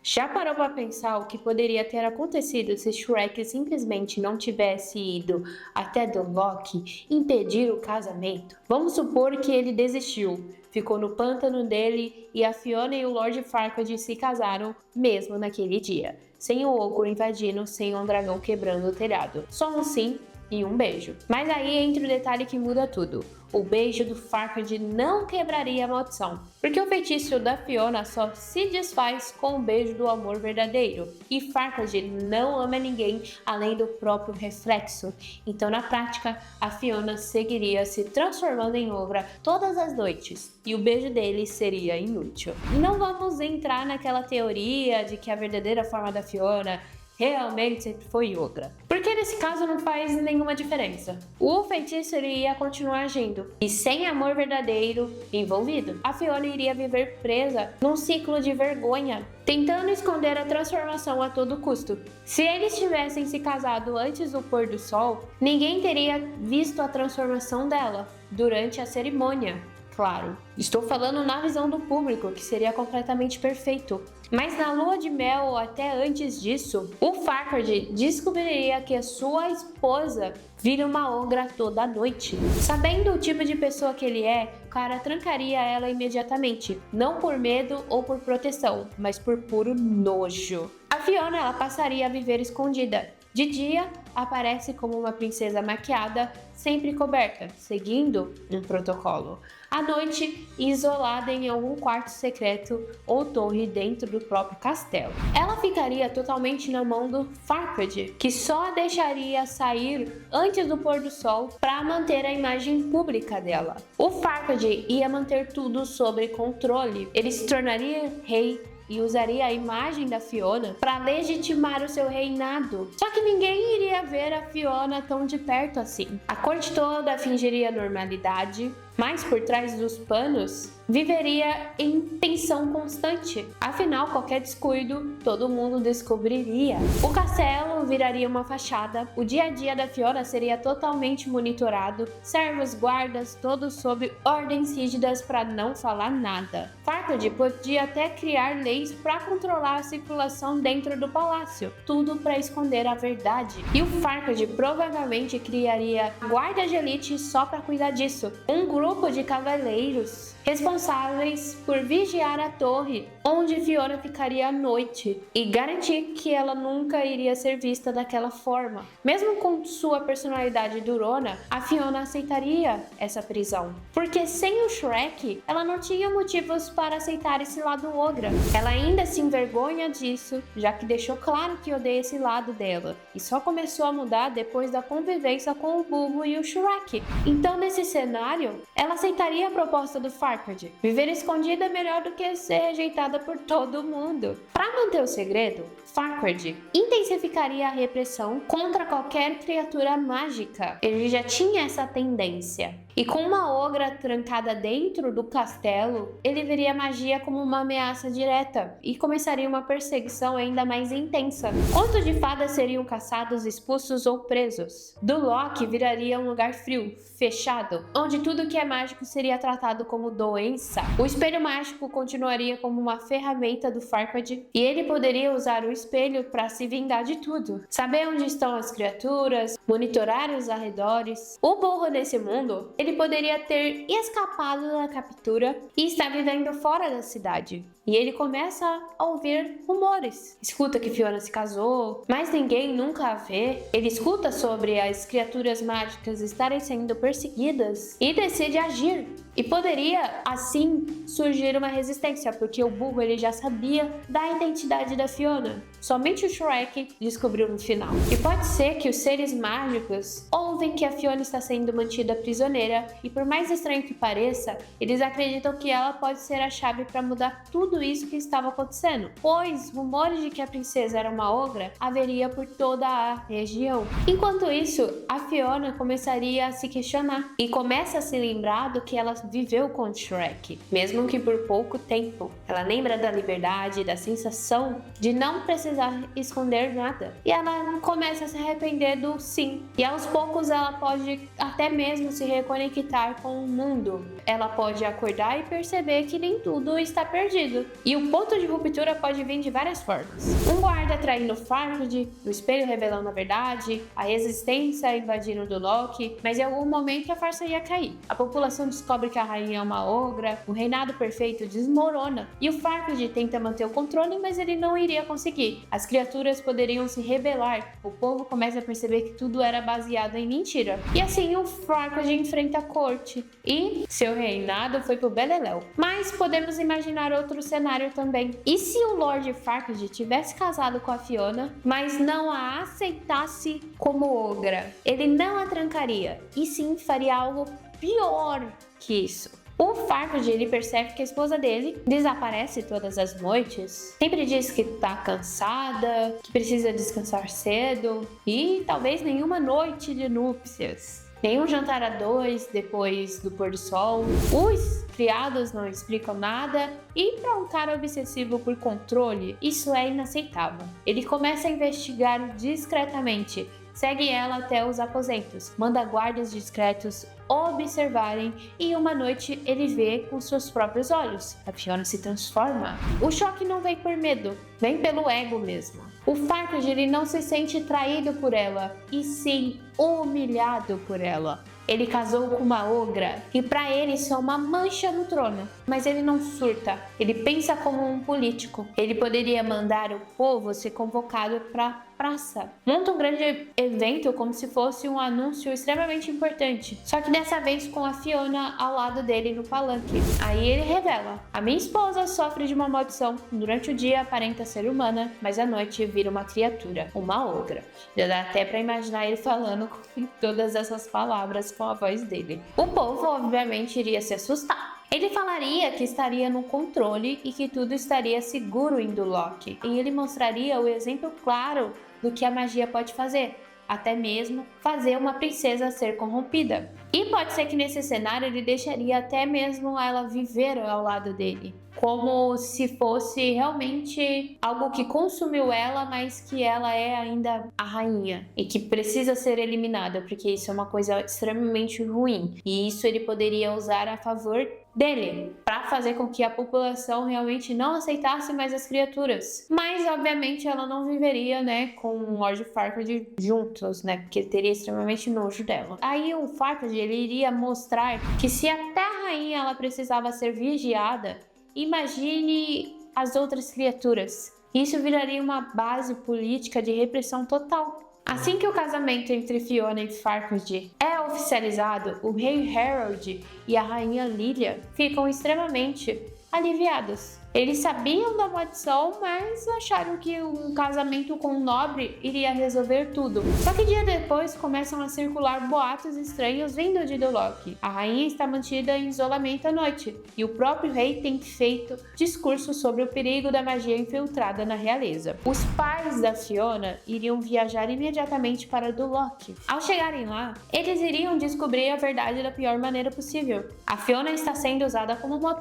Já parou para pensar o que poderia ter acontecido se Shrek simplesmente não tivesse ido até do Loki impedir o casamento? Vamos supor que ele desistiu, ficou no pântano dele e a Fiona e o Lord Farquaad se casaram mesmo naquele dia, sem o ogro invadindo, sem um dragão quebrando o telhado. Só um sim e um beijo. Mas aí entra o detalhe que muda tudo. O beijo do Farquaad não quebraria a maldição, porque o feitiço da Fiona só se desfaz com o beijo do amor verdadeiro, e Farquaad não ama ninguém além do próprio reflexo. Então, na prática, a Fiona seguiria se transformando em ogra todas as noites, e o beijo dele seria inútil. Não vamos entrar naquela teoria de que a verdadeira forma da Fiona realmente sempre foi ogra, porque nesse caso não faz nenhuma diferença. O feitiço iria continuar agindo, e sem amor verdadeiro envolvido, a Fiona iria viver presa num ciclo de vergonha, tentando esconder a transformação a todo custo. Se eles tivessem se casado antes do pôr do sol, ninguém teria visto a transformação dela durante a cerimônia. Claro, estou falando na visão do público, que seria completamente perfeito. Mas na lua de mel, ou até antes disso, o Farquaad descobriria que a sua esposa vira uma ogra toda noite. Sabendo o tipo de pessoa que ele é, o cara trancaria ela imediatamente, não por medo ou por proteção, mas por puro nojo. A Fiona, ela passaria a viver escondida. De dia, aparece como uma princesa maquiada, sempre coberta, seguindo um protocolo. À noite, isolada em algum quarto secreto ou torre dentro do próprio castelo. Ela ficaria totalmente na mão do Farquaad, que só a deixaria sair antes do pôr do sol para manter a imagem pública dela. O Farquaad ia manter tudo sob controle. Ele se tornaria rei e usaria a imagem da Fiona para legitimar o seu reinado. Só que ninguém iria ver a Fiona tão de perto assim. A corte toda fingiria normalidade, mas por trás dos panos viveria em tensão constante. Afinal, qualquer descuido, todo mundo descobriria. O castelo viraria uma fachada, o dia a dia da Fiona seria totalmente monitorado, servos, guardas, todos sob ordens rígidas para não falar nada. Farquaad podia até criar leis para controlar a circulação dentro do palácio, tudo para esconder a verdade. E o Farquaad provavelmente criaria guarda de elite só para cuidar disso. Um grupo de cavaleiros responsáveis por vigiar a torre onde Fiona ficaria à noite e garantir que ela nunca iria ser vista daquela forma. Mesmo com sua personalidade durona, a Fiona aceitaria essa prisão, porque sem o Shrek, ela não tinha motivos para aceitar esse lado ogra. Ela ainda se envergonha disso, já que deixou claro que odeia esse lado dela, e só começou a mudar depois da convivência com o Burro e o Shrek. Então, nesse cenário, ela aceitaria a proposta do Farquaad. Viver escondida é melhor do que ser rejeitada por todo mundo. Para manter o segredo, Farquaad intensificaria a repressão contra qualquer criatura mágica. Ele já tinha essa tendência. E com uma ogra trancada dentro do castelo, ele veria a magia como uma ameaça direta e começaria uma perseguição ainda mais intensa. Contos de fadas seriam caçados, expulsos ou presos. Do Loki viraria um lugar frio, fechado, onde tudo que é mágico seria tratado como doença. O espelho mágico continuaria como uma ferramenta do Farquaad e ele poderia usar o espelho para se vingar de tudo. Saber onde estão as criaturas, monitorar os arredores. O burro nesse mundo, ele poderia ter escapado da captura e estar vivendo fora da cidade. E ele começa a ouvir rumores. Escuta que Fiona se casou, mas ninguém nunca a vê. Ele escuta sobre as criaturas mágicas estarem sendo perseguidas e decide agir. E poderia, assim, surgir uma resistência, porque o burro ele já sabia da identidade da Fiona. Somente o Shrek descobriu no final. E pode ser que os seres mágicos ouvem que a Fiona está sendo mantida prisioneira e, por mais estranho que pareça, eles acreditam que ela pode ser a chave para mudar tudo isso que estava acontecendo, pois rumores de que a princesa era uma ogra haveria por toda a região. Enquanto isso, a Fiona começaria a se questionar e começa a se lembrar do que ela viveu com Shrek, mesmo que por pouco tempo. Ela lembra da liberdade, da sensação de não precisar esconder nada. E ela começa a se arrepender do sim. E aos poucos ela pode até mesmo se reconectar com o mundo. Ela pode acordar e perceber que nem tudo está perdido. E o ponto de ruptura pode vir de várias formas. Um guarda traindo Farquaad, o espelho revelando a verdade, a resistência invadindo do Loki, mas em algum momento a farsa ia cair. A população descobre que a rainha é uma ogra, o reinado perfeito desmorona, e o Farquaad tenta manter o controle, mas ele não iria conseguir. As criaturas poderiam se rebelar, o povo começa a perceber que tudo era baseado em mentira. E assim o Farquaad enfrenta a corte, e seu reinado foi pro beleléu. Mas podemos imaginar outro cenário também. E se o Lord Farquaad tivesse casado com a Fiona, mas não a aceitasse como ogra? Ele não a trancaria, e sim faria algo pior que isso. O Farquaad, ele percebe que a esposa dele desaparece todas as noites, sempre diz que tá cansada, que precisa descansar cedo, e talvez nenhuma noite de núpcias. Nenhum jantar a dois depois do pôr do sol. Os criados não explicam nada, e para um cara obsessivo por controle, isso é inaceitável. Ele começa a investigar discretamente, segue ela até os aposentos, manda guardas discretos observarem, e uma noite ele vê com seus próprios olhos. A Fiona se transforma. O choque não vem por medo, vem pelo ego mesmo. O Farquaad, ele não se sente traído por ela, e sim humilhado por ela. Ele casou com uma ogra, e para ele isso é uma mancha no trono. Mas ele não surta, ele pensa como um político. Ele poderia mandar o povo ser convocado para praça. Monta um grande evento como se fosse um anúncio extremamente importante. Só que dessa vez com a Fiona ao lado dele no palanque. Aí ele revela: a minha esposa sofre de uma maldição. Durante o dia aparenta ser humana, mas à noite vira uma criatura, uma ogra. Já dá até para imaginar ele falando com todas essas palavras com a voz dele. O povo obviamente iria se assustar. Ele falaria que estaria no controle e que tudo estaria seguro em Duloc. E ele mostraria o exemplo claro do que a magia pode fazer, até mesmo fazer uma princesa ser corrompida. E pode ser que nesse cenário ele deixaria até mesmo ela viver ao lado dele, como se fosse realmente algo que consumiu ela, mas que ela é ainda a rainha e que precisa ser eliminada, porque isso é uma coisa extremamente ruim. E isso ele poderia usar a favor dele, para fazer com que a população realmente não aceitasse mais as criaturas. Mas obviamente ela não viveria, né, com o Lord Farquaad juntos, né, porque teria extremamente nojo dela. Aí o Farquaad, ele iria mostrar que se até a rainha ela precisava ser vigiada, imagine as outras criaturas. Isso viraria uma base política de repressão total. Assim que o casamento entre Fiona e Farquaad é oficializado, o rei Harold e a rainha Lilia ficam extremamente aliviados. Eles sabiam da maldição, mas acharam que um casamento com um nobre iria resolver tudo. Só que dia depois começam a circular boatos estranhos vindo de Duloc. A rainha está mantida em isolamento à noite, e o próprio rei tem feito discursos sobre o perigo da magia infiltrada na realeza. Os pais da Fiona iriam viajar imediatamente para Duloc. Ao chegarem lá, eles iriam descobrir a verdade da pior maneira possível. A Fiona está sendo usada como uma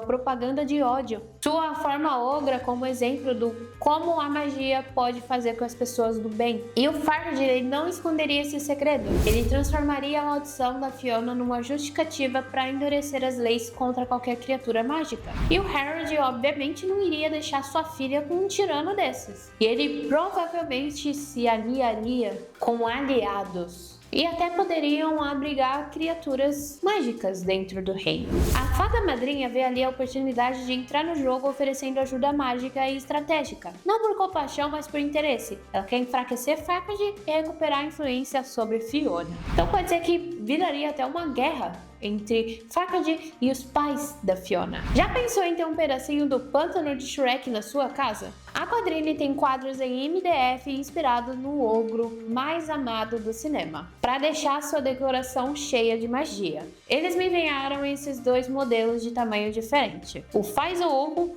propaganda de ódio. Sua forma ogra como exemplo do como a magia pode fazer com as pessoas do bem. E o Farquaad, ele não esconderia esse segredo. Ele transformaria a maldição da Fiona numa justificativa para endurecer as leis contra qualquer criatura mágica. E o Harold, obviamente, não iria deixar sua filha com um tirano desses. E ele provavelmente se aliaria com aliados. E até poderiam abrigar criaturas mágicas dentro do reino. A fada madrinha vê ali a oportunidade de entrar no jogo oferecendo ajuda mágica e estratégica. Não por compaixão, mas por interesse. Ela quer enfraquecer Farquaad e recuperar a influência sobre Fiona. Então pode ser que viraria até uma guerra entre Farquaad e os pais da Fiona. Já pensou em ter um pedacinho do pântano de Shrek na sua casa? A Quadrini tem quadros em MDF inspirados no ogro mais amado do cinema, para deixar sua decoração cheia de magia. Eles me enviaram esses dois modelos de tamanho diferente. O Faz o Ogro,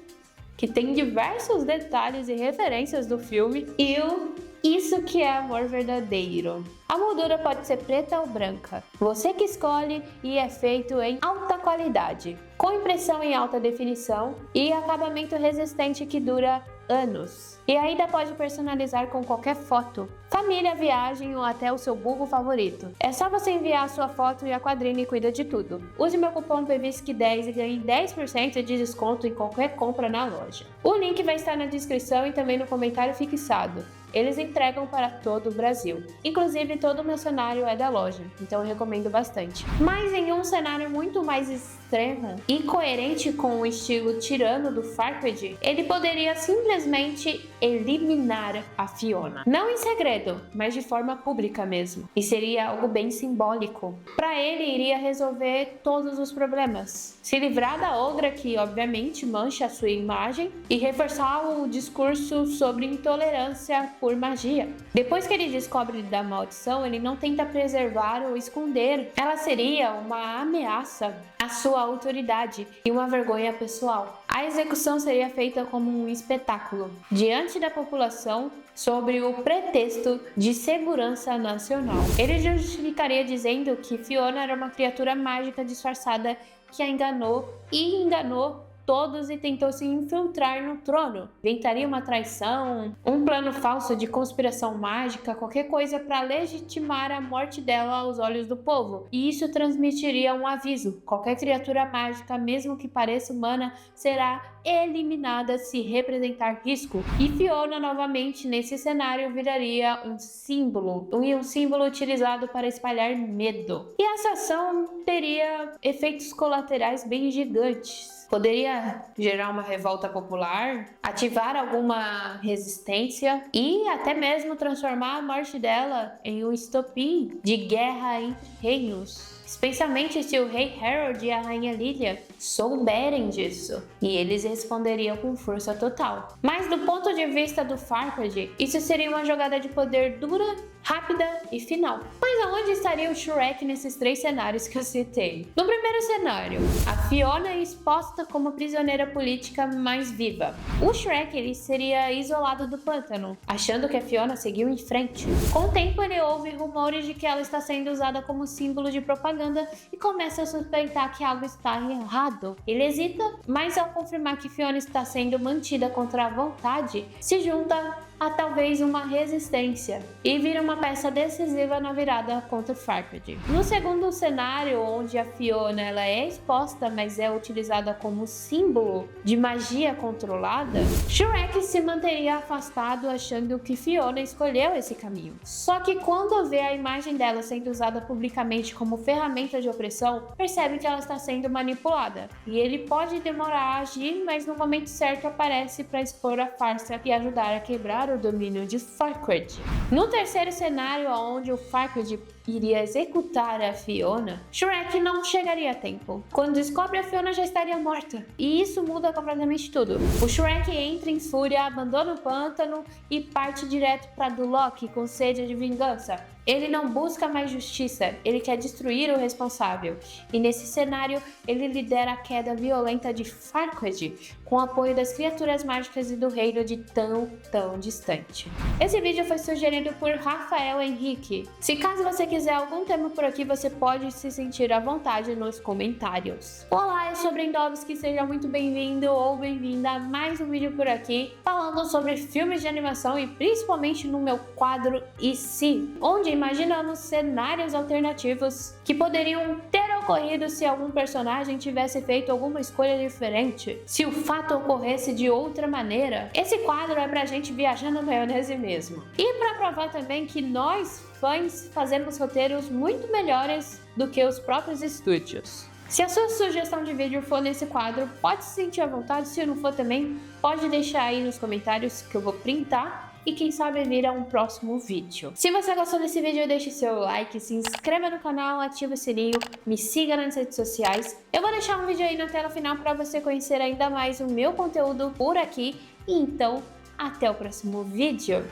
que tem diversos detalhes e referências do filme, e o Isso que é Amor Verdadeiro. A moldura pode ser preta ou branca. Você que escolhe, e é feito em alta qualidade, com impressão em alta definição e acabamento resistente que dura anos. E ainda pode personalizar com qualquer foto, família, viagem ou até o seu burro favorito. É só você enviar a sua foto e a Quadrini cuida de tudo. Use meu cupom PVISC10 e ganhe 10% de desconto em qualquer compra na loja. O link vai estar na descrição e também no comentário fixado. Eles entregam para todo o Brasil. Inclusive, todo o meu cenário é da loja, então eu recomendo bastante. Mas em um cenário muito mais extremo e coerente com o estilo tirano do Farquaad, ele poderia simplesmente eliminar a Fiona. Não em segredo, mas de forma pública mesmo. E seria algo bem simbólico. Para ele, iria resolver todos os problemas. Se livrar da Ogra, que obviamente mancha a sua imagem, e reforçar o discurso sobre intolerância por magia. Depois que ele descobre da maldição, ele não tenta preservar ou esconder. Ela seria uma ameaça à sua autoridade e uma vergonha pessoal. A execução seria feita como um espetáculo diante da população sobre o pretexto de segurança nacional. Ele justificaria dizendo que Fiona era uma criatura mágica disfarçada que a enganou todos e tentou se infiltrar no trono. Inventaria uma traição, um plano falso de conspiração mágica, qualquer coisa para legitimar a morte dela aos olhos do povo. E isso transmitiria um aviso: qualquer criatura mágica, mesmo que pareça humana, será eliminada se representar risco. E Fiona novamente nesse cenário viraria um símbolo utilizado para espalhar medo. E essa ação teria efeitos colaterais bem gigantes. Poderia gerar uma revolta popular, ativar alguma resistência e até mesmo transformar a morte dela em um estopim de guerra entre reinos. Especialmente se o rei Harold e a rainha Lilia souberem disso, e eles responderiam com força total. Mas do ponto de vista do Farquaad, isso seria uma jogada de poder dura, rápida e final. Mas aonde estaria o Shrek nesses três cenários que eu citei? No primeiro cenário, a Fiona é exposta como prisioneira política mais viva. O Shrek ele seria isolado do pântano, achando que a Fiona seguiu em frente. Com o tempo ele ouve rumores de que ela está sendo usada como símbolo de propaganda e começa a suspeitar que algo está errado. Ele hesita, mas ao confirmar que Fiona está sendo mantida contra a vontade, se junta a talvez uma resistência e vira uma peça decisiva na virada contra o Farquaad. No segundo cenário, onde a Fiona ela é exposta, mas é utilizada como símbolo de magia controlada, Shrek se manteria afastado achando que Fiona escolheu esse caminho. Só que quando vê a imagem dela sendo usada publicamente como ferramenta de opressão, percebe que ela está sendo manipulada. E ele pode demorar a agir, mas no momento certo aparece para expor a farsa e ajudar a quebrar o domínio de Farquaad. No terceiro cenário, onde o Farquaad iria executar a Fiona, Shrek não chegaria a tempo. Quando descobre, a Fiona já estaria morta. E isso muda completamente tudo. O Shrek entra em fúria, abandona o pântano e parte direto para Duloc com sede de vingança. Ele não busca mais justiça, ele quer destruir o responsável. E nesse cenário, ele lidera a queda violenta de Farquaad, com o apoio das criaturas mágicas e do reino de tão distante. Esse vídeo foi sugerido por Rafael Henrique. Se caso você quiser algum tema por aqui, você pode se sentir à vontade nos comentários. Olá, eu sou Brendovski, seja muito bem-vindo ou bem-vinda a mais um vídeo por aqui, falando sobre filmes de animação e principalmente no meu quadro E Se, onde imaginamos cenários alternativos que poderiam ter ocorrido se algum personagem tivesse feito alguma escolha diferente, se o fato ocorresse de outra maneira. Esse quadro é pra gente viajar na maionese mesmo. E pra provar também que nós, fãs, fazemos roteiros muito melhores do que os próprios estúdios. Se a sua sugestão de vídeo for nesse quadro, pode se sentir à vontade, se não for também, pode deixar aí nos comentários que eu vou printar e quem sabe vir a um próximo vídeo. Se você gostou desse vídeo, deixe seu like, se inscreva no canal, ative o sininho, me siga nas redes sociais. Eu vou deixar um vídeo aí na tela final para você conhecer ainda mais o meu conteúdo por aqui. Então, até o próximo vídeo.